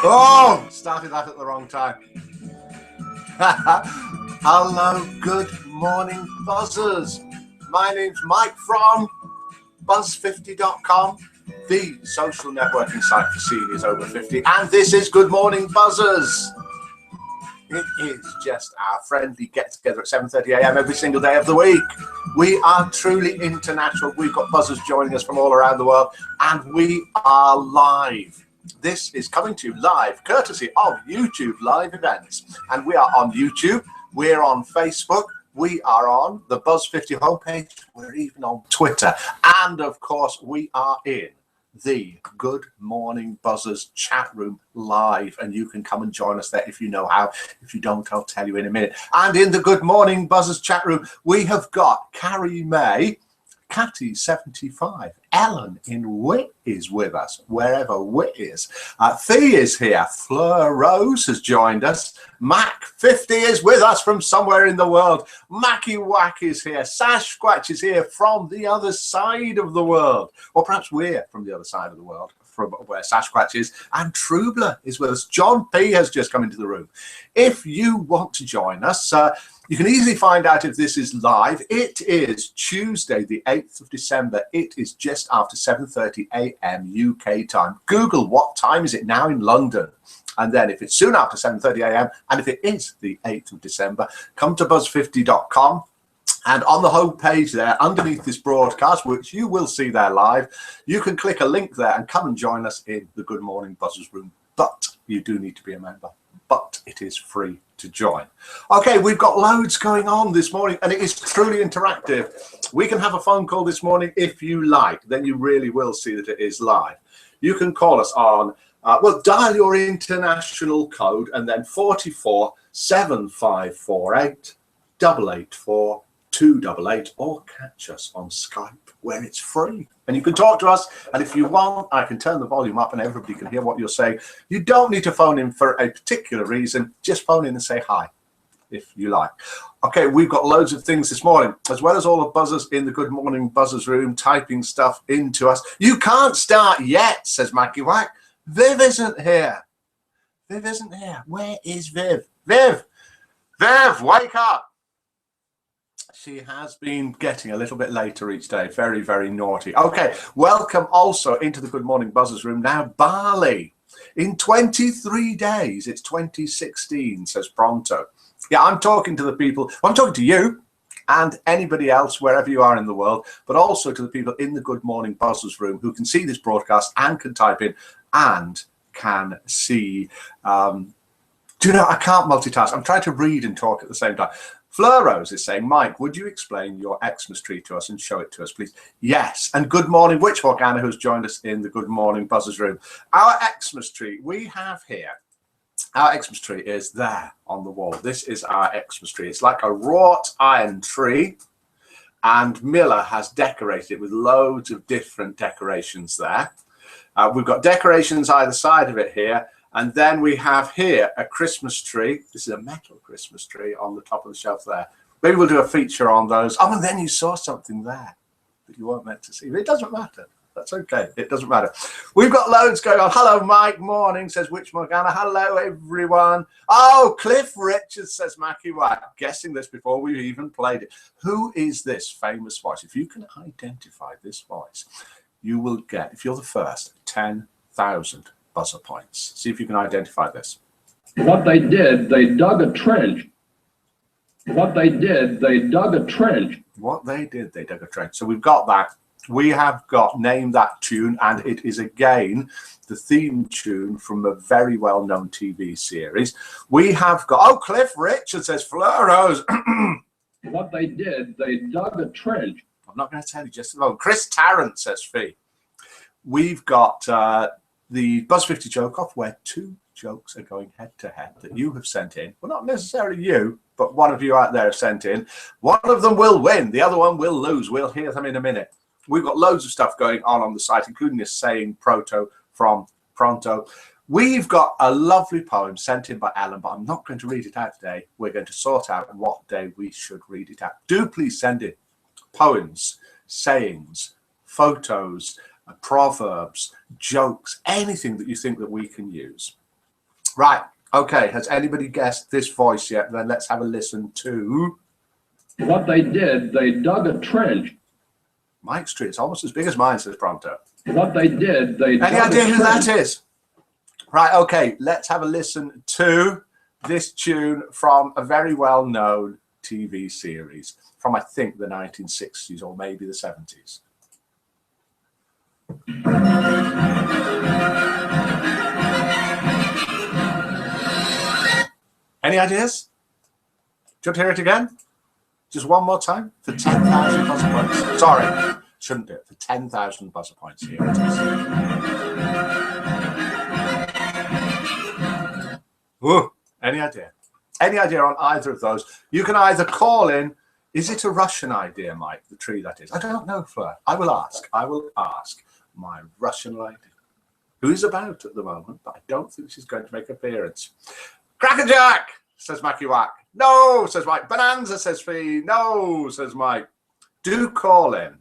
Oh, started that at the wrong time. Hello, good morning, buzzers. My name's Mike from Buzz50.com, the social networking site for seniors over 50, and this is Good Morning Buzzers. It is just our friendly get-together at 7:30 a.m. every single day of the week. We are truly international. We've got buzzers joining us from all around the world, and we are live. This is coming to you live, courtesy of YouTube live events. And we are on YouTube, we're on Facebook, we are on the Buzz50 homepage, we're even on Twitter. And of course, we are in the Good Morning Buzzers chat room live, and you can come and join us there if you know how. If you don't, I'll tell you in a minute. And in the Good Morning Buzzers chat room, we have got Carrie May, Catty75, Ellen in Wit is with us, wherever Wit is. Thea is here, Fleur Rose has joined us, Mac50 is with us from somewhere in the world, Mackie Whack is here, Sasquatch is here from the other side of the world, or perhaps we're from the other side of the world, from where Sasquatch is, and Trubler is with us. John P has just come into the room. If you want to join us, you can easily find out if this is live. It is Tuesday, the 8th of December. It is just after 7:30 a.m. UK time. Google what time is it now in London. And then if it's soon after 7:30 a.m. and if it is the 8th of December, come to buzz50.com. And on the home page there, underneath this broadcast, which you will see there live, you can click a link there and come and join us in the Good Morning Buzzers room. But you do need to be a member. But it is free to join. Okay, we've got loads going on this morning, and it is truly interactive. We can have a phone call this morning if you like. Then you really will see that it is live. You can call us on, well, dial your international code and then 44 7548 884 288, or catch us on Skype where it's free and you can talk to us. And if you want, I can turn the volume up and everybody can hear what you're saying. You don't need to phone in for a particular reason, just phone in and say hi if you like. Okay, we've got loads of things this morning, as well as all the buzzers in the Good Morning Buzzers room typing stuff into us. You can't start yet, says Mackie Whack. Viv isn't here. Viv isn't here. Where is Viv? Viv, wake up. She has been getting a little bit later each day. Very, very naughty. Okay, welcome also into the Good Morning Buzzers room. Now, Bali. In 23 days, it's 2016, says Pronto. Yeah, I'm talking to the people. Well, I'm talking to you and anybody else, wherever you are in the world, but also to the people in the Good Morning Buzzers room who can see this broadcast and can type in and can see. Do you know, I can't multitask. I'm trying to read and talk at the same time. Fleur Rose is saying, Mike, would you explain your Xmas tree to us and show it to us, please? Yes. And good morning, Witchhawk Anna, who's joined us in the Good Morning Buzzers room. Our Xmas tree we have here, our Xmas tree is there on the wall. This is our Xmas tree. It's like a wrought iron tree, and Miller has decorated it with loads of different decorations there. We've got decorations either side of it here. And then we have here a Christmas tree. This is a metal Christmas tree on the top of the shelf there. Maybe we'll do a feature on those. Oh, and then you saw something there that you weren't meant to see. It doesn't matter. That's okay. It doesn't matter. We've got loads going on. Hello, Mike. Morning, says Witch Morgana. Hello, everyone. Oh, Cliff Richards, says Mackie White. Guessing this before we've even played it. Who is this famous voice? If you can identify this voice, you will get, if you're the first, 10,000 buzzer points. See if you can identify this. What they did, they dug a trench. What they did, they dug a trench. What they did, they dug a trench. So we've got that. We have got Name That Tune, and it is again the theme tune from a very well-known TV series. We have got, oh, Cliff Richard says, Fleur Rose. What they did, they dug a trench. I'm not going to tell you just a moment. Chris Tarrant says, Fee. We've got the Buzz50 joke off, where two jokes are going head to head that you have sent in. Well, not necessarily you, but one of you out there have sent in. One of them will win, the other one will lose. We'll hear them in a minute. We've got loads of stuff going on the site, including this saying proto from Pronto. We've got a lovely poem sent in by Alan, but I'm not going to read it out today. We're going to sort out what day we should read it out. Do please send in poems, sayings, photos, proverbs, jokes, anything that you think that we can use. Right. Okay. Has anybody guessed this voice yet? Then let's have a listen to What they did, they dug a trench. Mike Street. It's almost as big as mine, says Pronto. What they did, they Any dug idea a who trench. that is? Right. Okay. Let's have a listen to this tune from a very well-known TV series from, I think, the 1960s or maybe the 70s. Any ideas? Do you want to hear it again? Just one more time for 10,000 buzzer points. Sorry, shouldn't do it. For 10,000 buzzer points. Here it is. Ooh, any idea? Any idea on either of those? You can either call in. Is it a Russian idea, Mike? The tree that is. I don't know, Fleur. I will ask. I will ask my Russian lady, who is about at the moment, but I don't think she's going to make an appearance. Crackerjack, says Mackie Wack. No, says Mike. Bonanza, says Fee. No, says Mike. Do call in.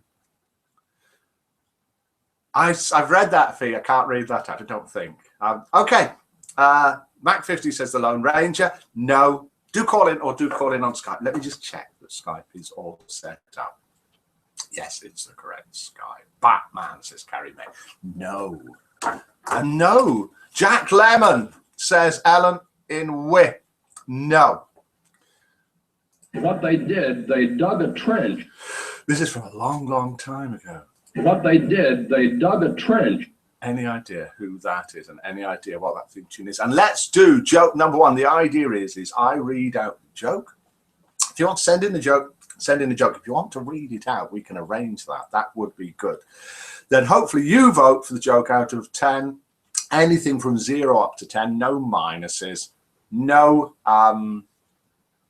I've read that, Fee. I can't read that out, I don't think. Okay. Mac 50 says the Lone Ranger. No. Do call in or do call in on Skype. Let me just check that Skype is all set up. Yes, it's the correct Skype. Batman, says Carrie May. No. And no. Jack Lemon, says Ellen in Whip. No. What they did, they dug a trench. This is from a long, long time ago. What they did, they dug a trench. Any idea who that is and any idea what that theme tune is? And let's do joke number one. The idea is I read out the joke. If you want to send in the joke, send in the joke. If you want to read it out, we can arrange that. That would be good. Then hopefully you vote for the joke out of 10. Anything from 0 up to 10. No minuses. No, Ellen.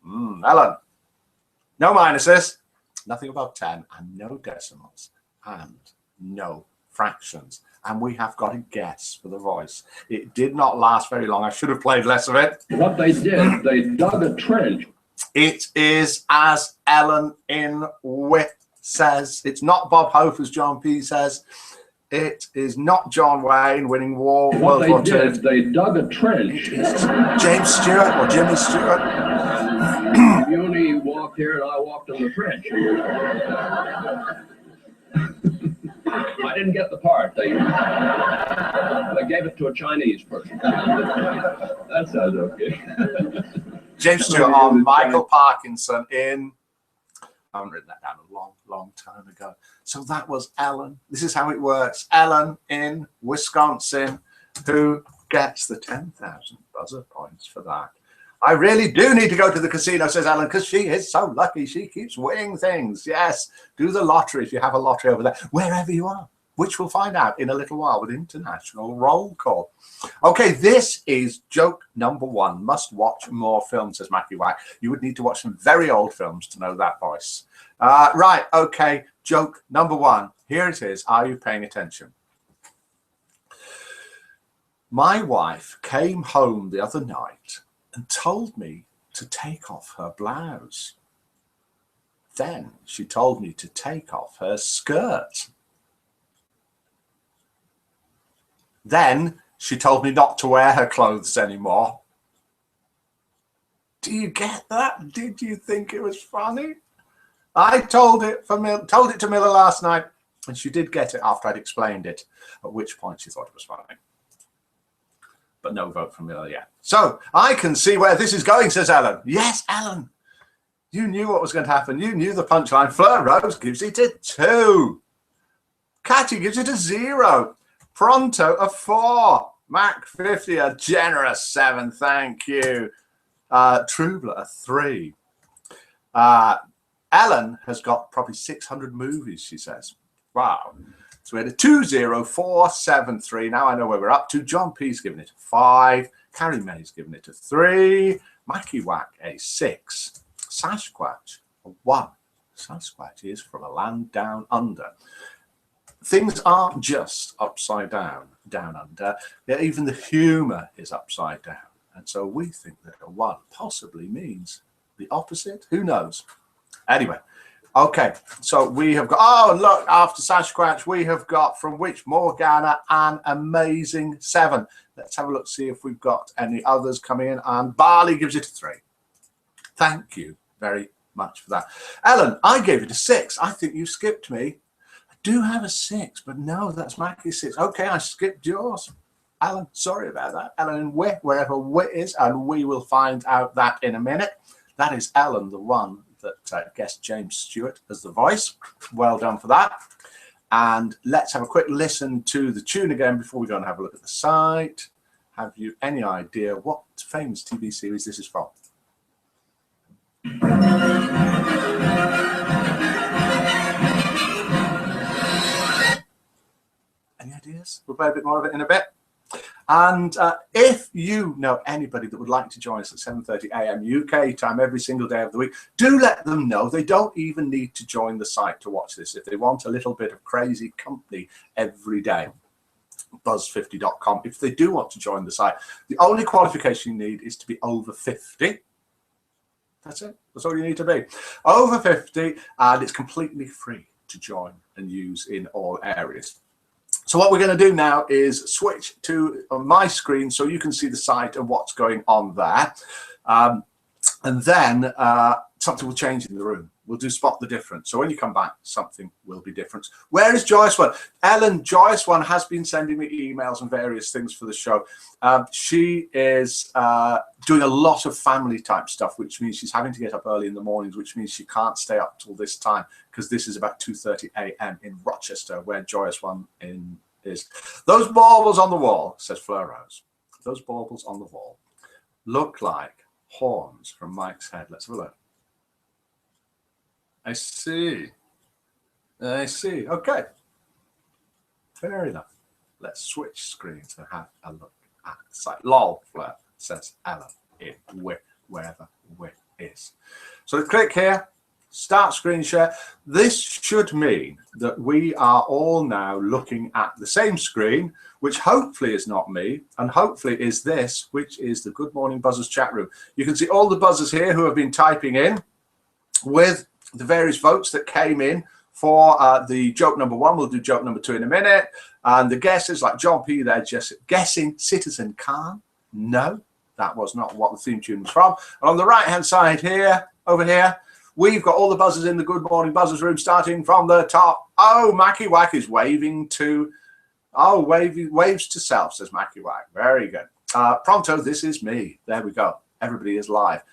No minuses. Nothing above 10 and no decimals and no fractions. And we have got a guess for the voice. It did not last very long. I should have played less of it. What they did, they dug a trench. It is as Ellen in Wit says. It's not Bob Hope, as John P says. It is not John Wayne winning World War II. What they did, they dug a trench. James Stewart or Jimmy Stewart. You only walked here and I walked in the trench. I didn't get the part. They gave it to a Chinese person. That sounds okay. James Stewart on Michael Parkinson in, I haven't written that down a long, long time ago. So that was Ellen. This is how it works. Ellen in Wisconsin, who gets the 10,000 buzzer points for that. I really do need to go to the casino, says Ellen, because she is so lucky. She keeps winning things. Yes, do the lottery if you have a lottery over there, wherever you are, which we'll find out in a little while with International Roll Call. Okay, this is joke number one. Must watch more films, says Mackie Wack. You would need to watch some very old films to know that voice. Right, okay, joke number one. Here it is. Are you paying attention? My wife came home the other night and told me to take off her blouse. Then she told me to take off her skirt. Then she told me not to wear her clothes anymore. Do you get that? Did you think it was funny? I told it to Miller last night, and she did get it after I'd explained it, at which point she thought it was funny. But no vote from Miller yet. So I can see where this is going, says Ellen. Yes, Ellen. You knew what was going to happen. You knew the punchline. Fleur Rose gives it a 2. Catty gives it a 0. Pronto a 4. Mac 50 a generous 7. Thank you. Trubler a 3. Ellen has got probably 600 movies, she says. Wow. So we had a 20473. Now I know where we're up to. John P's given it a 5. Carrie May's given it a 3. Mackie Wack a 6. Sasquatch a 1. Sasquatch is from a land down under. Things aren't just upside down, down under. Yeah, even the humour is upside down. And so we think that a 1 possibly means the opposite. Who knows? Anyway, Okay, so we have got, oh, look, after Sasquatch, we have got from Witch Morgana an amazing 7. Let's have a look, see if we've got any others coming in. And Barley gives it a 3. Thank you very much for that. Ellen, I gave it a 6. I think you skipped me. I do have a 6, but no, that's Mackie's 6. Okay, I skipped yours. Alan, sorry about that. Ellen in Wit, wherever Wit is, and we will find out that in a minute. That is Ellen, the one that guessed James Stewart as the voice. Well done for that. And let's have a quick listen to the tune again before we go and have a look at the site. Have you any idea what famous TV series this is from? Any ideas? We'll play a bit more of it in a bit. And if you know anybody that would like to join us at 7:30 a.m. UK time every single day of the week, do let them know. They don't even need to join the site to watch this. If they want a little bit of crazy company every day, buzz50.com. If they do want to join the site, the only qualification you need is to be over 50. That's it. That's all you need to be. Over 50, and it's completely free to join and use in all areas. So what we're going to do now is switch to my screen so you can see the site and what's going on there. And then something will change in the room. We'll do spot the difference. So when you come back, something will be different. Where is Joyous One? Ellen, Joyous One has been sending me emails and various things for the show. She is doing a lot of family type stuff, which means she's having to get up early in the mornings, which means she can't stay up till this time because this is about 2:30 a.m. in Rochester, where Joyous One is. Those baubles on the wall, says Fleur Rose. Those baubles on the wall look like horns from Mike's head. Let's have a look. I see. I see. Okay. Fair enough. Let's switch screens and have a look at the site. Lol, Fleur, says Ellen in Wit, wherever Wit is. So click here, start screen share. This should mean that we are all now looking at the same screen, which hopefully is not me, and hopefully is this, which is the Good Morning Buzzers chat room. You can see all the buzzers here who have been typing in with the various votes that came in for the joke number 1. We'll do joke number 2 in a minute. And the guesses like John P. there just guessing Citizen Khan. No, that was not what the theme tune was from. And on the right-hand side here, over here, we've got all the buzzers in the Good Morning Buzzers room starting from the top. Oh, Mackie Wack is waving to, oh, waves to self, says Mackie Wack. Very good. Pronto, this is me. There we go. Everybody is live.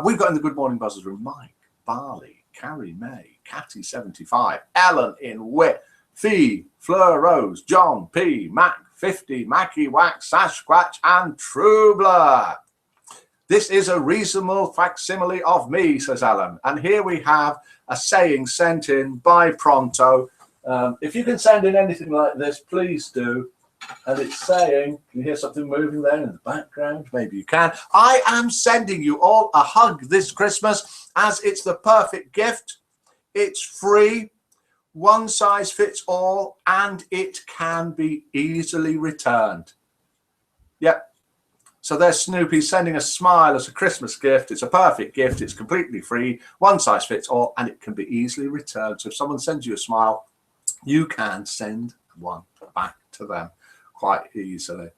We've got in the Good Morning Buzzers room Mike, Barley, Carrie May, Catty75, Ellen in Wit, Fee, Fleur Rose, John P, Mac 50, Mackie Wack, Sasquatch, and Trubler. This is a reasonable facsimile of me, says Alan. And here we have a saying sent in by Pronto. If you can send in anything like this, please do. And it's saying, can you hear something moving there in the background? Maybe you can. I am sending you all a hug this Christmas, as it's the perfect gift. It's free, one size fits all, and it can be easily returned. Yep. So there's Snoopy sending a smile as a Christmas gift. It's a perfect gift. It's completely free, one size fits all, and it can be easily returned. So if someone sends you a smile, you can send one back to them quite easily.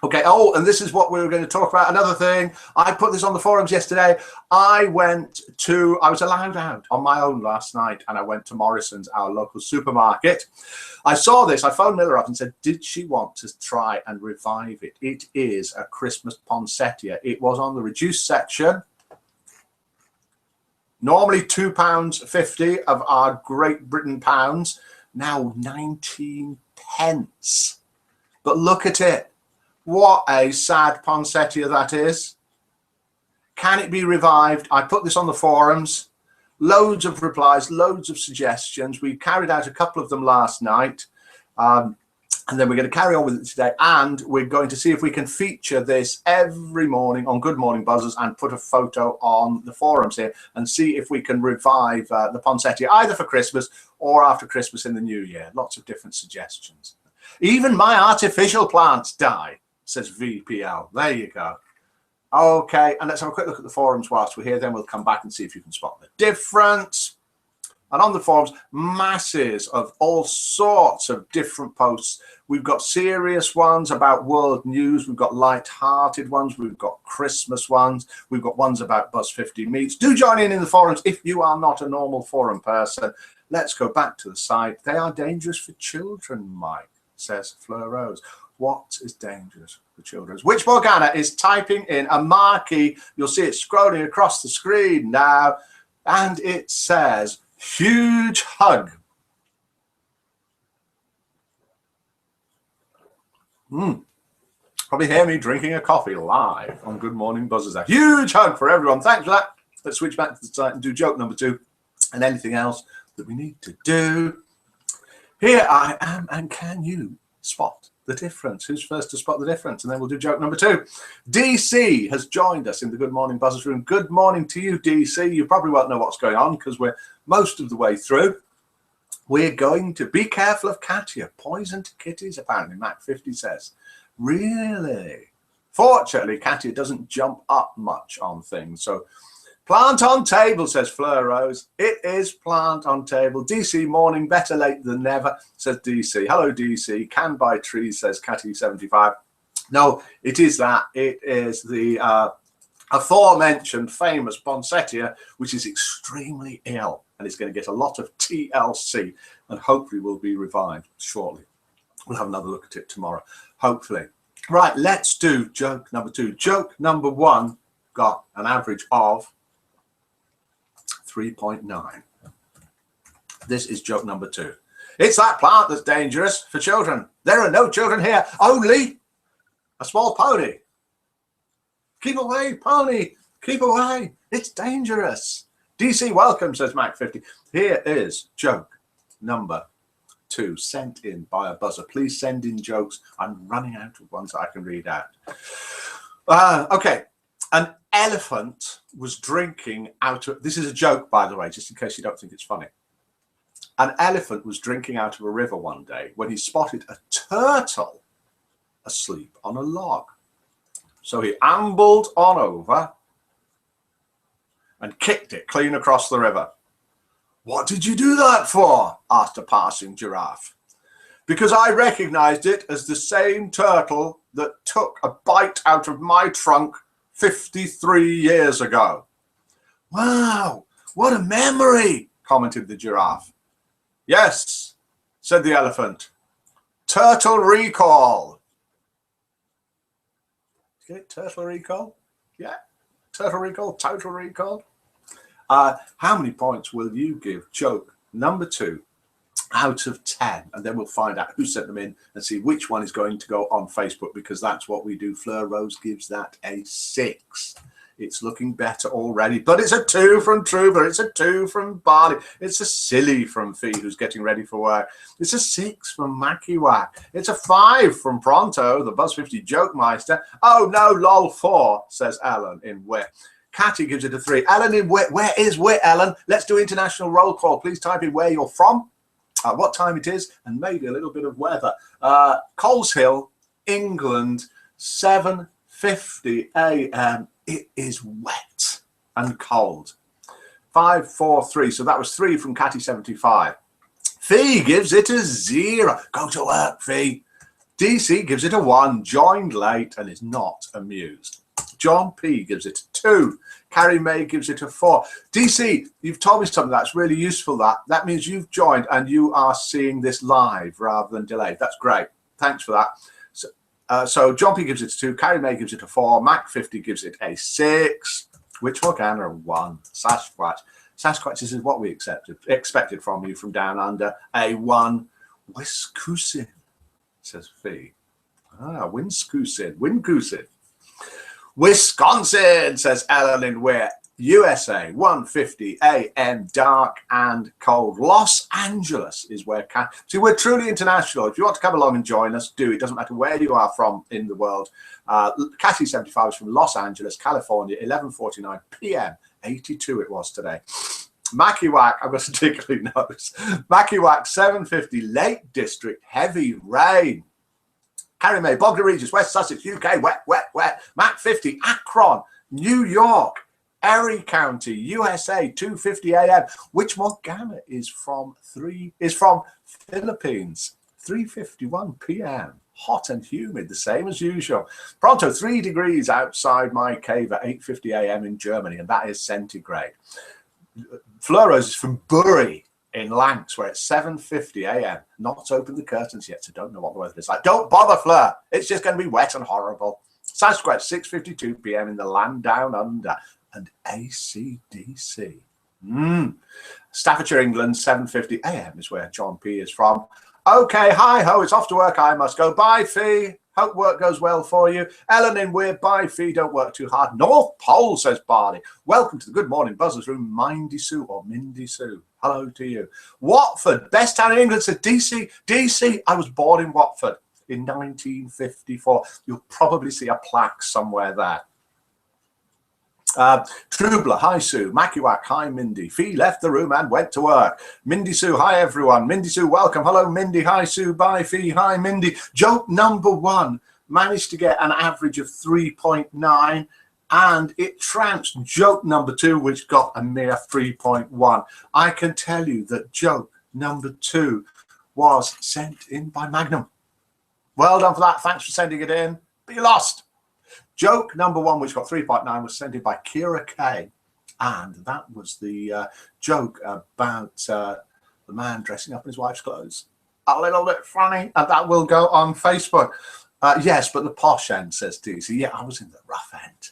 Okay, oh, and this is what we were going to talk about. Another thing, I put this on the forums yesterday. I was allowed out on my own last night, and I went to Morrison's, our local supermarket. I saw this, I phoned Miller up and said, did she want to try and revive it? It is a Christmas poinsettia. It was on the reduced section. Normally £2.50 of our Great Britain pounds, now 19 pence. But look at it. What a sad poinsettia that is. Can it be revived? I put this on the forums. Loads of replies, loads of suggestions. We carried out a couple of them last night. And then we're going to carry on with it today. And we're going to see if we can feature this every morning on Good Morning Buzzers and put a photo on the forums here and see if we can revive the poinsettia either for Christmas or after Christmas in the new year. Lots of different suggestions. Even my artificial plants die, says VPL. There you go. Okay, and let's have a quick look at the forums whilst we're here. Then we'll come back and see if you can spot the difference. And on the forums, masses of all sorts of different posts. We've got serious ones about world news. We've got light-hearted ones. We've got Christmas ones. We've got ones about Buzz 50 Meets. Do join in the forums if you are not a normal forum person. Let's go back to the site. They are dangerous for children, Mike, says Fleur Rose. What is dangerous for children? Which Morgana is typing in a marquee. You'll see it scrolling across the screen now. And it says, huge hug. Probably hear me drinking a coffee live on Good Morning Buzzers. A huge hug for everyone. Thanks for that. Let's switch back to the site and do joke number 2 and anything else that we need to do. Here I am, and can you spot the difference? Who's first to spot the difference? And then we'll do joke number 2. DC has joined us in the Good Morning Buzzers room. Good morning to you, DC. You probably won't know what's going on because we're most of the way through. We're going to be careful of Katia. Poison to kitties, apparently, Mac 50 says. Really? Fortunately, Katia doesn't jump up much on things. So plant on table, says Fleur Rose. It is plant on table. DC morning, better late than never, says DC. Hello, DC. Can buy trees, says Catty75. No, it is that. It is the aforementioned famous poinsettia, which is extremely ill, and it's going to get a lot of TLC, and hopefully will be revived shortly. We'll have another look at it tomorrow, hopefully. Right, let's do joke number 2. Joke number 1 got an average of 3.9. This is joke number 2. It's that plant that's dangerous for children. There are no children here, only a small pony. Keep away, pony. Keep away. It's dangerous. DC, welcome, says Mac 50. Here is joke number 2, sent in by a buzzer. Please send in jokes. I'm running out of ones I can read out. Okay. An elephant was drinking out of... This is a joke, by the way, just in case you don't think it's funny. An elephant was drinking out of a river one day when he spotted a turtle asleep on a log. So he ambled on over and kicked it clean across the river. What did you do that for? Asked a passing giraffe. Because I recognized it as the same turtle that took a bite out of my trunk 53 years ago. Wow, what a memory, commented the giraffe. Yes, said the elephant. Turtle recall. Get it? Turtle recall? Yeah. Turtle recall, total recall. How many points will you give joke number 2 out of 10? And then we'll find out who sent them in and see which one is going to go on Facebook, because that's what we do. Fleur Rose gives that a 6. It's looking better already, but it's a 2 from Truber. It's a 2 from Barley. It's a silly from Fee, who's getting ready for work. It's a 6 from Mackie Wack. It's a 5 from Pronto, the Buzz 50 Joke Meister. Oh no, lol 4, says Alan in Wit. Catty gives it a 3. Alan in Wit. Where is Wit, Alan? Let's do international roll call. Please type in where you're from, what time it is, and maybe a little bit of weather. Coleshill, England, 7:50 a.m. It is wet and cold. 5, 4, 3. So that was 3 from Catty75. Fee gives it a 0. Go to work, Fee. DC gives it a 1. Joined late and is not amused. John P gives it a 2. Carrie May gives it a 4. DC, you've told me something that's really useful. That means you've joined and you are seeing this live rather than delayed. That's great. Thanks for that. So John P gives it a 2. Carrie May gives it a 4. Mac 50 gives it a 6. Witch Morgana a 1. Sasquatch. Sasquatch, this is what we expected from you from down under. A 1. Wisconsin, says Fee. Wisconsin. Wisconsin, says Ellen in Ware. USA, 1:50 a.m. dark and cold. Los Angeles is where see, we're truly international. If you want to come along and join us, do. It doesn't matter where you are from in the world. Catty75 is from Los Angeles, California, 11:49 p.m. 82 it was today. Mackie Wack, I've got a tickly nose. Mackie Wack, 7:50 Lake District, heavy rain. Carrie May, Bognor Regis, West Sussex, UK, wet. Mac 50, Akron, New York, Erie County, USA, 2:50 a.m. Wichmore Gamma is from Philippines, 3:51 p.m. Hot and humid, the same as usual. Pronto, 3 degrees outside my cave at 8:50 a.m. in Germany, and that is centigrade. Fleuros is from Bury in Lancs, where it's 7:50 a.m. Not opened the curtains yet, so don't know what the weather is like. Don't bother, Fleur. It's just going to be wet and horrible. Sasquatch, 6:52 p.m. in the land down under. And AC/DC. Staffordshire, England, 7:50 a.m. is where John P is from. Okay, hi ho, it's off to work. I must go. Bye, Fee. Hope work goes well for you. Ellen in Weir, bye, Fee. Don't work too hard. North Pole, says Barney. Welcome to the Good Morning Buzzers Room, Mindy Sue or Mindy Sue. Hello to you. Watford, best town in England, said DC. DC, I was born in Watford in 1954. You'll probably see a plaque somewhere there. Trubler, hi Sue. Makiwak, hi Mindy. Fee left the room and went to work. Mindy Sue, hi everyone. Mindy Sue, welcome. Hello Mindy, hi Sue. Bye Fee, hi Mindy. Joke number 1 managed to get an average of 3.9 and it trounced joke number 2, which got a mere 3.1. I can tell you that joke number 2 was sent in by Magnum. Well done for that. Thanks for sending it in. But you lost. Joke number 1, which got 3.9, was sent in by Kira K. And that was the joke about the man dressing up in his wife's clothes. A little bit funny. And that will go on Facebook. Yes, but the posh end, says DC. Yeah, I was in the rough end.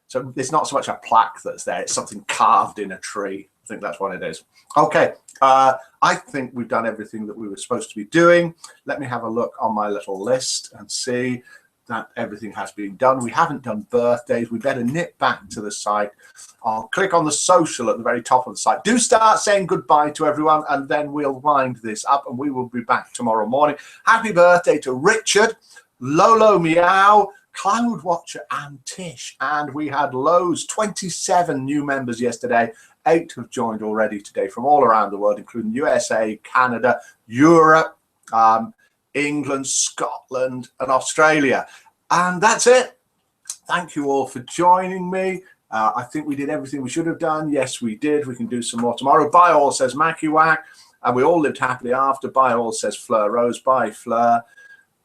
So it's not so much a plaque that's there. It's something carved in a tree. I think that's what it is. Okay. I think we've done everything that we were supposed to be doing. Let me have a look on my little list and see that everything has been done. We haven't done birthdays. We better nip back to the site. I'll click on the social at the very top of the site. Do start saying goodbye to everyone, and then we'll wind this up, and we will be back tomorrow morning. Happy birthday to Richard, Lolo Meow, Cloud Watcher, and Tish. And we had loads, 27 new members yesterday. 8 have joined already today from all around the world, including USA, Canada, Europe, England, Scotland, and Australia. And that's it. Thank you all for joining me. I think we did everything we should have done. Yes, we did. We can do some more tomorrow. Bye all, says Makiwak. And we all lived happily after. Bye all, says Fleur Rose. Bye, Fleur.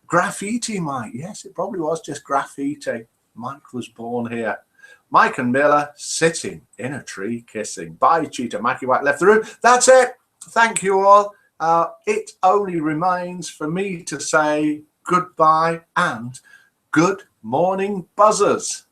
Graffiti, Mike. Yes, it probably was just graffiti. Mike was born here. Mike and Miller sitting in a tree kissing. Bye, Cheetah. Makiwak left the room. That's it. Thank you all. It only remains for me to say goodbye and good morning, buzzers.